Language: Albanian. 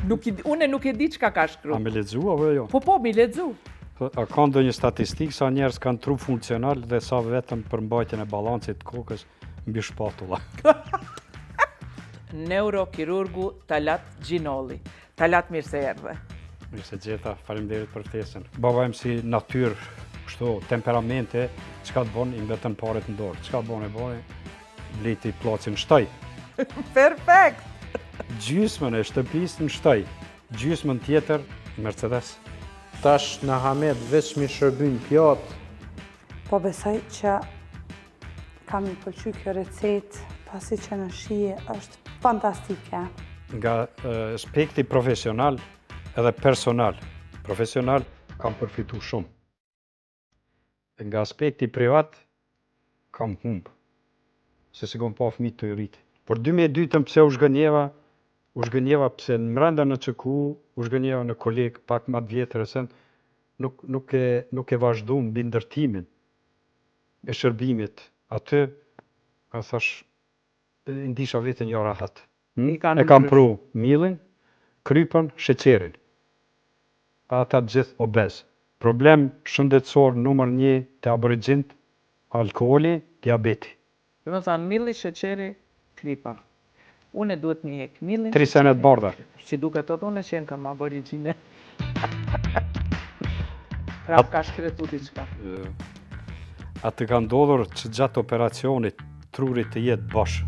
Unë nuk e di çka ka shkruar. A me lexu apo jo? Po, mi lexu. A ka ndonjë statistikë sa njerëz kanë trup funksional dhe sa vetëm për mbajtjen e balancit të kokës mbi shpatulla? Neurokirurgu Talat Gjinolli. Talat, mirë se erdhe. Mirë se gjeta, faleminderit për ftesën. Baba im si natyrë, kështu, temperamente, çka të bën, i mbetën paret në dorë. Çka bën e bën, bleti pllacin shtoj. Perfekt! Gjysmën e shtëpisë në shtoj, gjysmën tjetër Mercedes. Tash në Hamet veç mi shërbyn pjatë. Po besoj që kam i pëlqy kjo recet, pasi që në shije është fantastike. Nga aspekti profesional edhe personal. Profesional kam përfitu shumë. Nga aspekti privat kam humb. Se kom pa fëmijë të rritë. Por 2002 pse u zhgënjeva pse në mrenda në QK, u zhgënjeva në kolegë pak më të vjetër se nuk e vazhdu mbi ndërtimin e shërbimit. Aty, ka thash, ndisha vetën jo rahat. E kam pru millin, krypën, sheqerin. Ata gjithë obez. Problem shëndetësor numër 1 të aborigjint, alkooli, diabeti. Dhe më thanë, milli, sheqeri, krypa. Unë duhet një hek millin. 3 senet bardha. Që duke të unë që në kam aborigjine. Pra ka shkretu diçka. Atë ka ndodhur që gjatë operacionit trurit të jetë bosh.